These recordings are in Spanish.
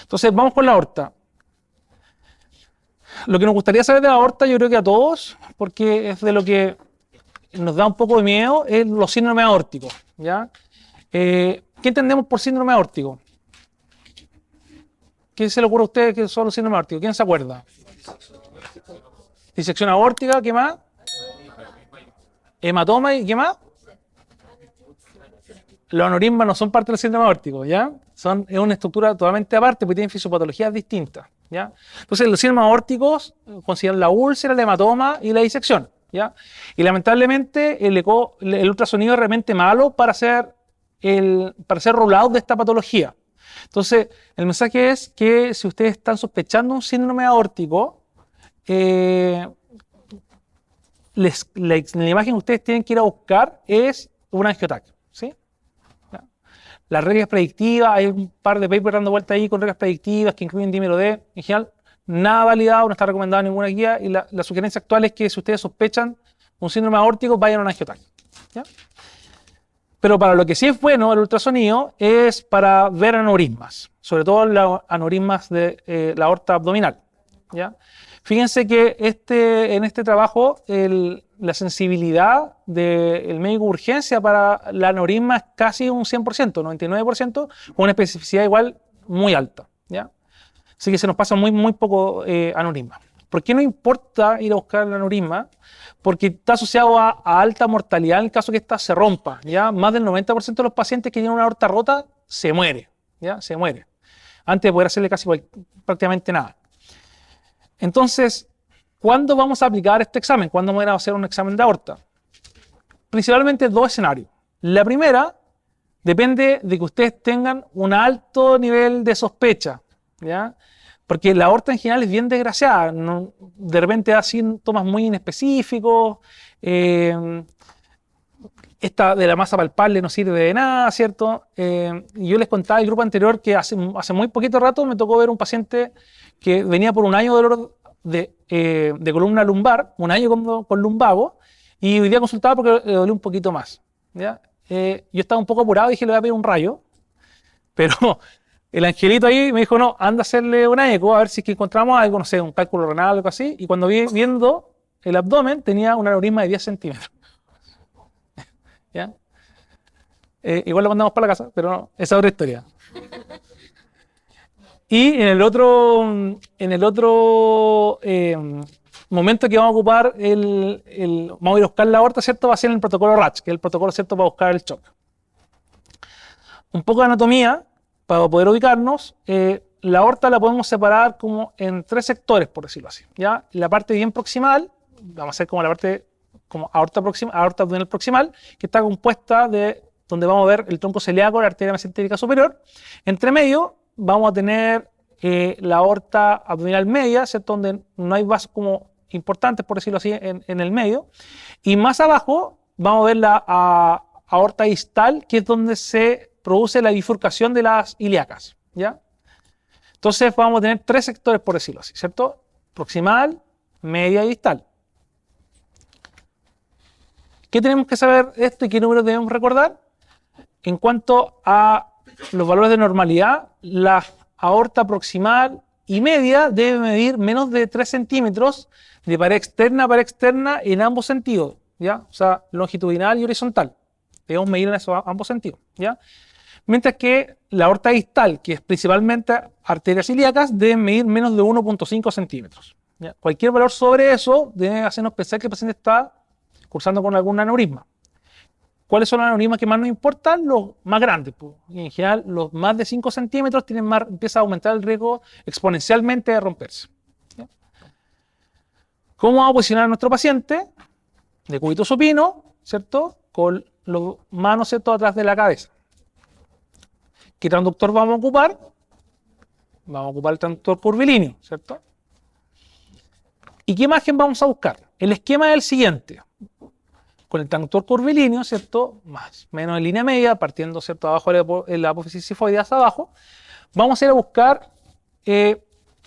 Entonces, vamos con la aorta. Lo que nos gustaría saber de la aorta, yo creo que a todos, porque es de lo que nos da un poco de miedo, es los síndromes aórticos, ¿ya? ¿Qué entendemos por síndrome aórtico? ¿Qué se le ocurre a ustedes que son los síndromes aórticos? ¿Quién se acuerda? Disección aórtica, ¿qué más? Hematoma, ¿y qué más? Los aneurismas no son parte del síndrome aórtico, ¿ya? Es una estructura totalmente aparte porque tienen fisiopatologías distintas, ¿ya? Entonces, los síndromes aórticos consideran la úlcera, el hematoma y la disección, ¿ya? Y lamentablemente el ultrasonido es realmente malo para ser rollout de esta patología. Entonces, el mensaje es que si ustedes están sospechando un síndrome aórtico, la imagen que ustedes tienen que ir a buscar es un angiotac, ¿sí? Las reglas predictivas, hay un par de papers dando vuelta ahí con reglas predictivas que incluyen dímero D. En general, nada validado, no está recomendado en ninguna guía. Y la sugerencia actual es que si ustedes sospechan un síndrome aórtico, vayan a un angiotac, ¿ya? Pero para lo que sí es bueno el ultrasonido es para ver aneurismas, sobre todo los aneurismas de la aorta abdominal, ¿ya? Fíjense que en este trabajo la sensibilidad del médico de urgencia para la aneurisma es casi un 100%, 99%, con una especificidad igual muy alta, ¿ya? Así que se nos pasa muy poco aneurisma. ¿Por qué no importa ir a buscar el aneurisma? Porque está asociado a alta mortalidad en el caso que ésta se rompa, ¿ya? Más del 90% de los pacientes que tienen una aorta rota se muere, ¿ya? Se muere, antes de poder hacerle prácticamente nada. Entonces, ¿cuándo vamos a aplicar este examen? ¿Cuándo vamos a hacer un examen de aorta? Principalmente dos escenarios. La primera depende de que ustedes tengan un alto nivel de sospecha, ¿ya? Porque la aorta en general es bien desgraciada, ¿no? De repente da síntomas muy inespecíficos, esta de la masa palpable no sirve de nada, ¿cierto? Yo les contaba al grupo anterior que hace muy poquito rato me tocó ver un paciente que venía por un año de dolor de columna lumbar, un año con lumbago, y hoy día consultaba porque le dolía un poquito más, ¿ya? Yo estaba un poco apurado y dije le voy a pedir un rayo, pero el angelito ahí me dijo no, anda a hacerle una eco a ver si es que encontramos algo, no sé, un cálculo renal o algo así, y cuando viendo el abdomen tenía un aneurisma de 10 centímetros. ¿Ya? Igual lo mandamos para la casa, pero no, esa es otra historia. Y en el otro momento que vamos a ocupar vamos a ir a buscar la aorta, ¿cierto? Va a ser en el protocolo RACH, que es el protocolo, ¿cierto?, para buscar el shock. Un poco de anatomía, para poder ubicarnos. La aorta la podemos separar como en tres sectores, por decirlo así, ¿ya? La parte bien proximal, vamos a hacer como la parte como aorta abdominal proximal, que está compuesta de donde vamos a ver el tronco celíaco, la arteria mesentérica superior. Entre medio vamos a tener la aorta abdominal media, ¿cierto?, donde no hay vasos como importantes, por decirlo así, en el medio. Y más abajo vamos a ver la aorta distal, que es donde se produce la bifurcación de las ilíacas, ¿ya? Entonces vamos a tener tres sectores, por decirlo así, ¿cierto? Proximal, media y distal. ¿Qué tenemos que saber de esto y qué números debemos recordar? En cuanto a los valores de normalidad, la aorta proximal y media debe medir menos de 3 centímetros de pared externa a pared externa en ambos sentidos, ¿ya? O sea, longitudinal y horizontal. Debemos medir en esos ambos sentidos, ¿ya? Mientras que la aorta distal, que es principalmente arterias ilíacas, debe medir menos de 1.5 centímetros, ¿ya? Cualquier valor sobre eso debe hacernos pensar que el paciente está cursando con algún aneurisma. ¿Cuáles son los aneurismas que más nos importan? Los más grandes, pues. Y en general, los más de 5 centímetros empieza a aumentar el riesgo exponencialmente de romperse, ¿ya? ¿Cómo vamos a posicionar a nuestro paciente? De cúbito supino, ¿cierto? Con las manos, ¿cierto?, atrás de la cabeza. ¿Qué transductor vamos a ocupar? Vamos a ocupar el transductor curvilíneo, ¿cierto? ¿Y qué imagen vamos a buscar? El esquema es el siguiente. Con el transductor curvilíneo, ¿cierto?, más o menos en línea media, partiendo, ¿cierto?, abajo de la apófisis sifoidea hasta abajo, vamos a ir a buscar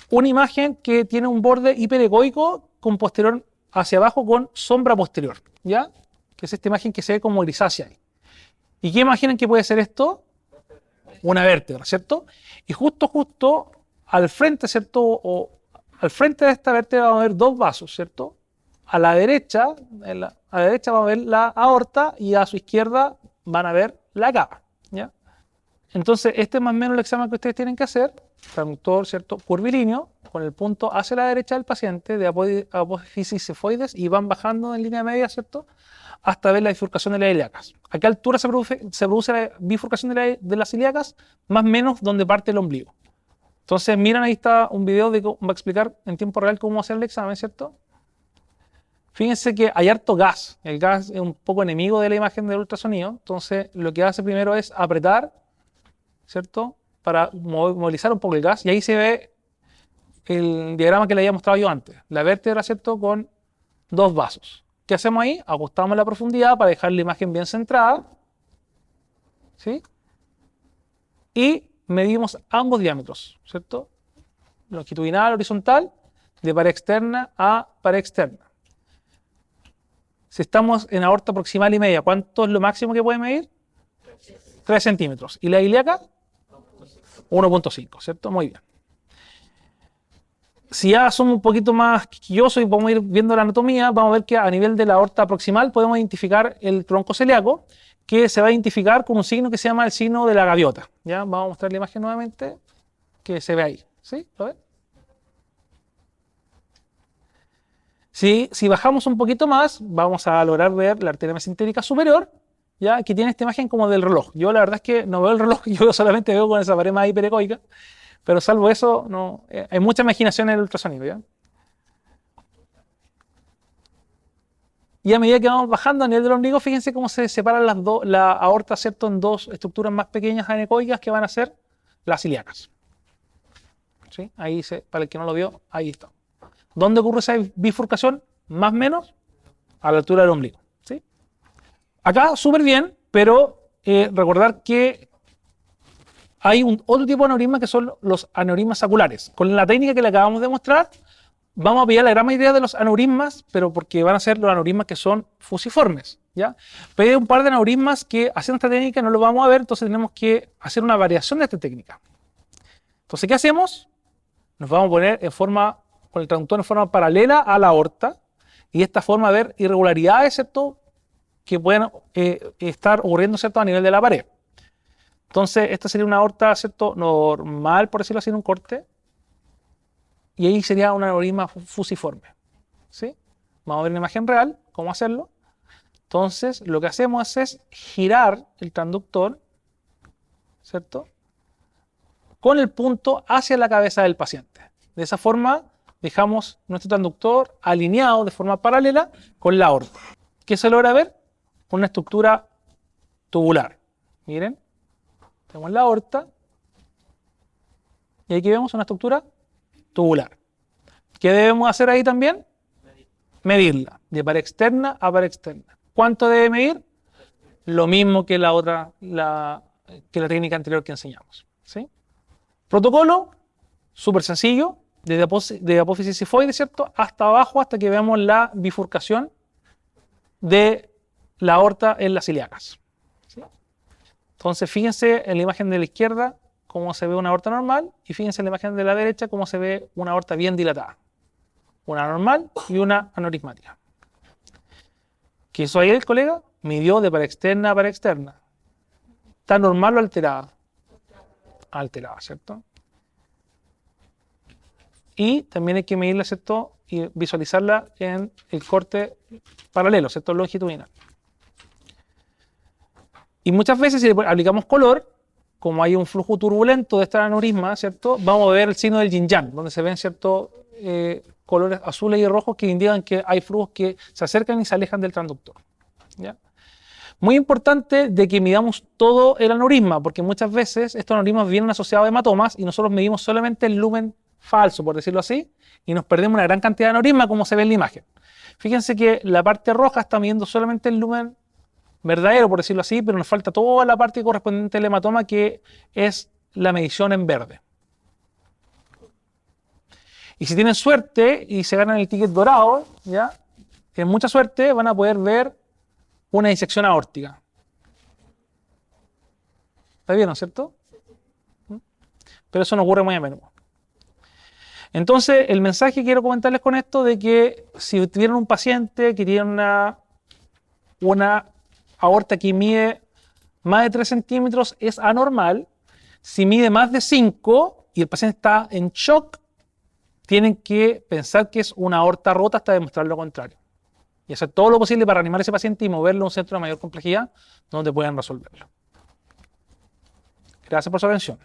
una imagen que tiene un borde hiperecoico con posterior hacia abajo con sombra posterior, ¿ya? Que es esta imagen que se ve como grisácea ahí. ¿Y qué imaginan que puede ser esto? Una vértebra, ¿cierto? Y justo al frente, ¿cierto? O al frente de esta vértebra vamos a ver dos vasos, ¿cierto? A la derecha, a la derecha vamos a ver la aorta y a su izquierda van a ver la cava, ¿ya? Entonces, este es más o menos el examen que ustedes tienen que hacer, traductor, ¿cierto? Curvilíneo, con el punto hacia la derecha del paciente, de apófisis cifoides, y van bajando en línea media, ¿cierto? Hasta ver la bifurcación de las ilíacas. ¿A qué altura se produce la bifurcación de las ilíacas? Más o menos donde parte el ombligo. Entonces, miren, ahí está un video de cómo va a explicar en tiempo real cómo hacer el examen, ¿cierto? Fíjense que hay harto gas. El gas es un poco enemigo de la imagen del ultrasonido. Entonces, lo que hace primero es apretar, ¿cierto? Para movilizar un poco el gas. Y ahí se ve el diagrama que le había mostrado yo antes. La vértebra, ¿cierto? Con dos vasos. ¿Qué hacemos ahí? Ajustamos la profundidad para dejar la imagen bien centrada, ¿sí? Y medimos ambos diámetros, ¿cierto? Longitudinal, horizontal, de pared externa a pared externa. Si estamos en aorta proximal y media, ¿cuánto es lo máximo que puede medir? 3 centímetros. ¿Y la ilíaca? 1.5, ¿cierto? Muy bien. Si ya somos un poquito más quisquillosos y vamos a ir viendo la anatomía, vamos a ver que a nivel de la aorta proximal podemos identificar el tronco celíaco, que se va a identificar con un signo que se llama el signo de la gaviota. ¿Ya? Vamos a mostrar la imagen nuevamente, que se ve ahí. ¿Sí? ¿Lo ven? Si bajamos un poquito más, vamos a lograr ver la arteria mesentérica superior, ya que tiene esta imagen como del reloj. Yo la verdad es que no veo el reloj, yo solamente veo con esa pared más hiperecoica, pero salvo eso, no, hay mucha imaginación en el ultrasonido, ¿ya? Y a medida que vamos bajando a nivel del ombligo, fíjense cómo se separan la aorta, ¿cierto?, en dos estructuras más pequeñas anecoicas que van a ser las ilíacas. ¿Sí? Ahí, para el que no lo vio, ahí está. ¿Dónde ocurre esa bifurcación? Más o menos a la altura del ombligo. ¿Sí? Acá súper bien, pero recordar que hay otro tipo de aneurisma que son los aneurismas saculares. Con la técnica que le acabamos de mostrar, vamos a pillar la gran mayoría de los aneurismas, pero porque van a ser los aneurismas que son fusiformes, ¿ya? Pero hay un par de aneurismas que haciendo esta técnica no lo vamos a ver, entonces tenemos que hacer una variación de esta técnica. Entonces, ¿qué hacemos? Nos vamos a poner con el traductor en forma paralela a la aorta, y de esta forma ver irregularidades, ¿cierto?, que pueden estar ocurriendo, ¿cierto?, a nivel de la pared. Entonces, esta sería una aorta, ¿cierto?, normal, por decirlo así, en un corte, y ahí sería un aneurisma fusiforme. ¿Sí? Vamos a ver una imagen real, cómo hacerlo. Entonces, lo que hacemos es girar el transductor, ¿cierto?, con el punto hacia la cabeza del paciente. De esa forma, dejamos nuestro transductor alineado de forma paralela con la aorta. ¿Qué se logra ver? Una estructura tubular. Miren, tenemos la aorta y aquí vemos una estructura tubular. ¿Qué debemos hacer ahí también? Medirla, de pared externa a pared externa. ¿Cuánto debe medir? Lo mismo que la técnica anterior que enseñamos. ¿Sí? Protocolo, súper sencillo, de apófisis cifoide, ¿cierto?, hasta abajo, hasta que veamos la bifurcación de la aorta en las ilíacas. ¿Sí? Entonces, fíjense en la imagen de la izquierda cómo se ve una aorta normal, y fíjense en la imagen de la derecha cómo se ve una aorta bien dilatada. Una normal y una aneurismática. ¿Qué hizo ahí el colega? Midió de pared externa a pared externa. ¿Está normal o alterada? Alterada, ¿cierto? Y también hay que medirla, ¿cierto?, y visualizarla en el corte paralelo, ¿cierto?, longitudinal. Y muchas veces, si le aplicamos color, como hay un flujo turbulento de esta aneurisma, ¿cierto?, vamos a ver el signo del yin-yang, donde se ven, ¿cierto?, colores azules y rojos que indican que hay flujos que se acercan y se alejan del transductor. ¿Ya? Muy importante de que midamos todo el aneurisma, porque muchas veces estos aneurismas vienen asociados a hematomas y nosotros medimos solamente el lumen falso, por decirlo así, y nos perdemos una gran cantidad de aneurisma, como se ve en la imagen. Fíjense que la parte roja está midiendo solamente el lumen verdadero, por decirlo así, pero nos falta toda la parte correspondiente al hematoma, que es la medición en verde. Y si tienen suerte y se ganan el ticket dorado, ¿ya?, tienen mucha suerte, van a poder ver una disección aórtica. ¿Está bien, no es cierto? Pero eso no ocurre muy a menudo. Entonces, el mensaje que quiero comentarles con esto de que si tuvieron un paciente que tiene una aorta que mide más de 3 centímetros es anormal. Si mide más de 5 y el paciente está en shock, tienen que pensar que es una aorta rota hasta demostrar lo contrario. Y hacer todo lo posible para animar a ese paciente y moverlo a un centro de mayor complejidad donde puedan resolverlo. Gracias por su atención.